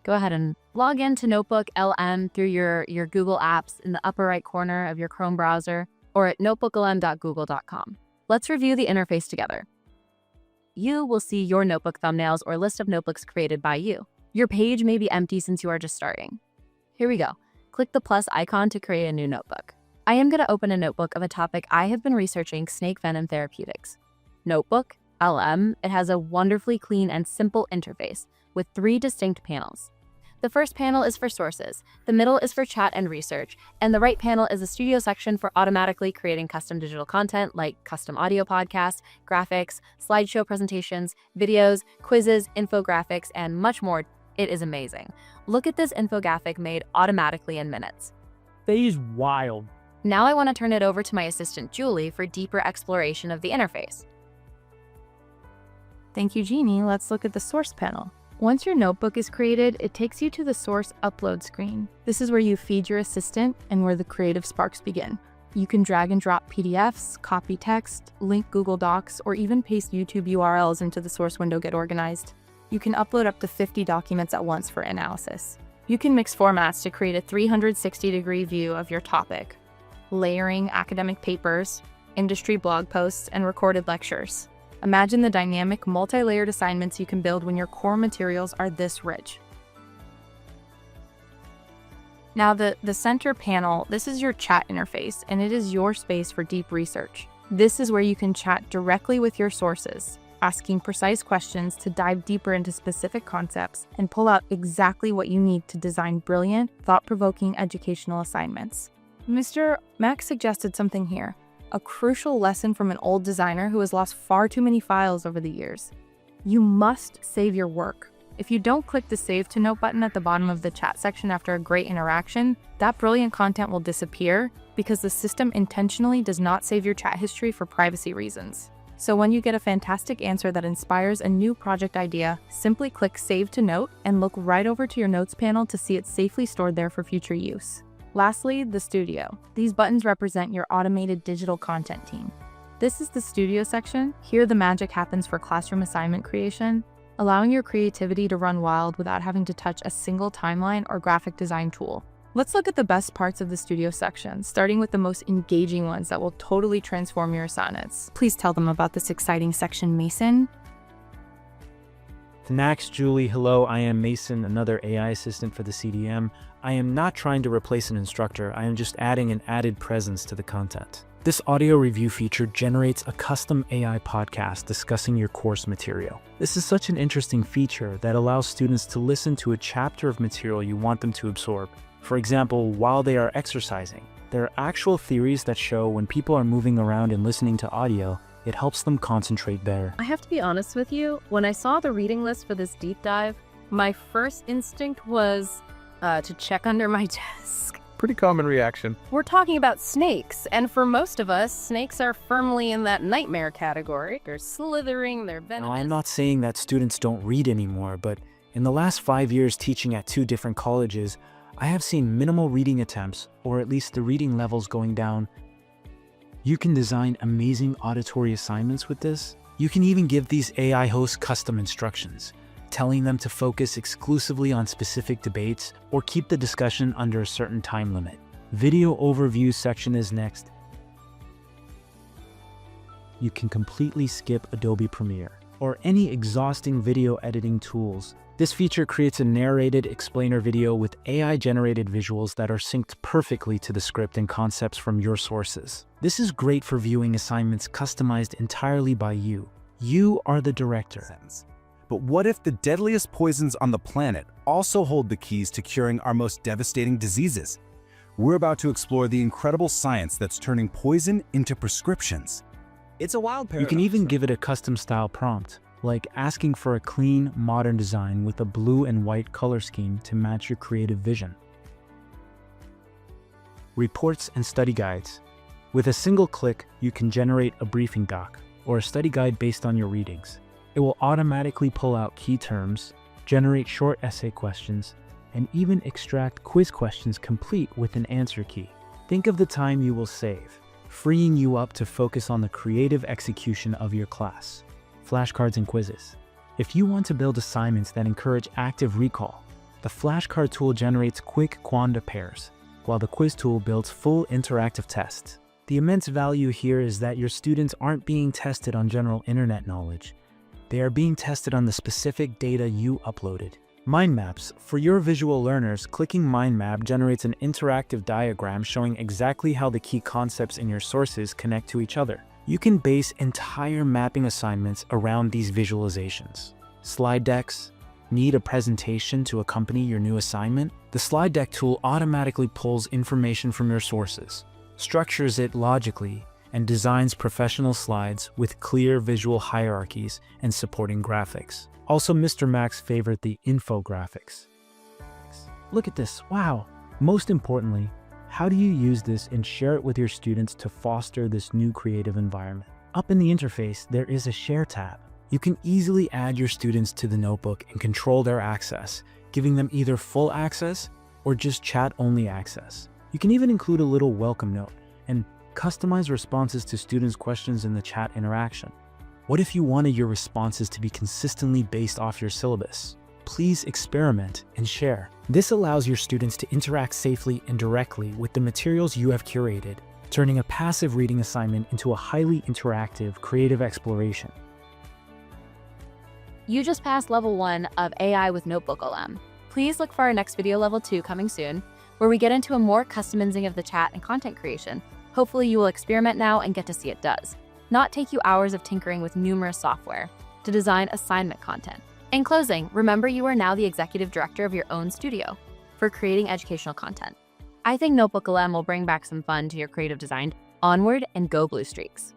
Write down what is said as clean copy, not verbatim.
go ahead and log into NotebookLM through your Google Apps in the upper right corner of your Chrome browser or at notebooklm.google.com. Let's review the interface together. You will see your notebook thumbnails or list of notebooks created by you. Your page may be empty since you are just starting. Here we go. Click the plus icon to create a new notebook. I am going to open a notebook of a topic I have been researching, snake venom therapeutics. Notebook LM, it has a wonderfully clean and simple interface with 3 distinct panels. The first panel is for sources, the middle is for chat and research, and the right panel is the studio section for automatically creating custom digital content like custom audio podcasts, graphics, slideshow presentations, videos, quizzes, infographics, and much more. It is amazing. Look at this infographic made automatically in minutes. That is wild. Now I want to turn it over to my assistant Julie for deeper exploration of the interface. Thank you, Jeannie. Let's look at the source panel. Once your notebook is created, it takes you to the source upload screen. This is where you feed your assistant and where the creative sparks begin. You can drag and drop PDFs, copy text, link Google Docs, or even paste YouTube URLs into the source window Get Organized. You can upload up to 50 documents at once for analysis. You can mix formats to create a 360-degree view of your topic, layering academic papers, industry blog posts, and recorded lectures. Imagine the dynamic, multi-layered assignments you can build when your core materials are this rich. Now the center panel, this is your chat interface, and it is your space for deep research. This is where you can chat directly with your sources, asking precise questions to dive deeper into specific concepts and pull out exactly what you need to design brilliant, thought-provoking educational assignments. Mr. Max suggested something here. A crucial lesson from an old designer who has lost far too many files over the years. You must save your work. If you don't click the Save to Note button at the bottom of the chat section after a great interaction, that brilliant content will disappear because the system intentionally does not save your chat history for privacy reasons. So when you get a fantastic answer that inspires a new project idea, simply click Save to Note and look right over to your Notes panel to see it safely stored there for future use. Lastly, the studio. These buttons represent your automated digital content team. This is the studio section. Here the magic happens for classroom assignment creation, allowing your creativity to run wild without having to touch a single timeline or graphic design tool. Let's look at the best parts of the studio section, starting with the most engaging ones that will totally transform your assignments. Please tell them about this exciting section, Mason. Thanks, Julie. Hello, I am Mason, another AI assistant for the CDM. I am not trying to replace an instructor, I am just adding an added presence to the content. This audio review feature generates a custom AI podcast discussing your course material. This is such an interesting feature that allows students to listen to a chapter of material you want them to absorb. For example, while they are exercising. There are actual theories that show when people are moving around and listening to audio, it helps them concentrate better. I have to be honest with you, when I saw the reading list for this deep dive, my first instinct was to check under my desk. Pretty common reaction. We're talking about snakes, and for most of us, snakes are firmly in that nightmare category. They're slithering, they're venomous. Now, I'm not saying that students don't read anymore, but in the last 5 years teaching at 2 different colleges, I have seen minimal reading attempts, or at least the reading levels going down. You can design amazing auditory assignments with this. You can even give these AI hosts custom instructions, telling them to focus exclusively on specific debates or keep the discussion under a certain time limit. Video overview section is next. You can completely skip Adobe Premiere or any exhausting video editing tools. This feature creates a narrated explainer video with AI-generated visuals that are synced perfectly to the script and concepts from your sources. This is great for viewing assignments customized entirely by you. You are the director. But what if the deadliest poisons on the planet also hold the keys to curing our most devastating diseases? We're about to explore the incredible science that's turning poison into prescriptions. It's a wild paradox. You can even give it a custom style prompt, like asking for a clean, modern design with a blue and white color scheme to match your creative vision. Reports and study guides. With a single click, you can generate a briefing doc or a study guide based on your readings. It will automatically pull out key terms, generate short essay questions, and even extract quiz questions complete with an answer key. Think of the time you will save, freeing you up to focus on the creative execution of your class. Flashcards and quizzes. If you want to build assignments that encourage active recall, The flashcard tool generates quick quanda pairs, while the quiz tool builds full interactive tests. The immense value here is that your students aren't being tested on general internet knowledge. They are being tested on the specific data you uploaded. Mind maps. For your visual learners, clicking Mind Map generates an interactive diagram showing exactly how the key concepts in your sources connect to each other. You can base entire mapping assignments around these visualizations. Slide decks. Need a presentation to accompany your new assignment? The slide deck tool automatically pulls information from your sources, structures it logically, and designs professional slides with clear visual hierarchies and supporting graphics. Also, Mr. Max favored the infographics. Look at this, wow! Most importantly, how do you use this and share it with your students to foster this new creative environment? Up in the interface, there is a Share tab. You can easily add your students to the notebook and control their access, giving them either full access or just chat-only access. You can even include a little welcome note and customize responses to students' questions in the chat interaction. What if you wanted your responses to be consistently based off your syllabus? Please experiment and share. This allows your students to interact safely and directly with the materials you have curated, turning a passive reading assignment into a highly interactive, creative exploration. You just passed level 1 of AI with NotebookLM. Please look for our next video, level 2, coming soon, where we get into a more customizing of the chat and content creation. Hopefully you will experiment now and get to see it does. Not take you hours of tinkering with numerous software to design assignment content. In closing, remember you are now the executive director of your own studio for creating educational content. I think NotebookLM will bring back some fun to your creative design. Onward and go Blue Streaks.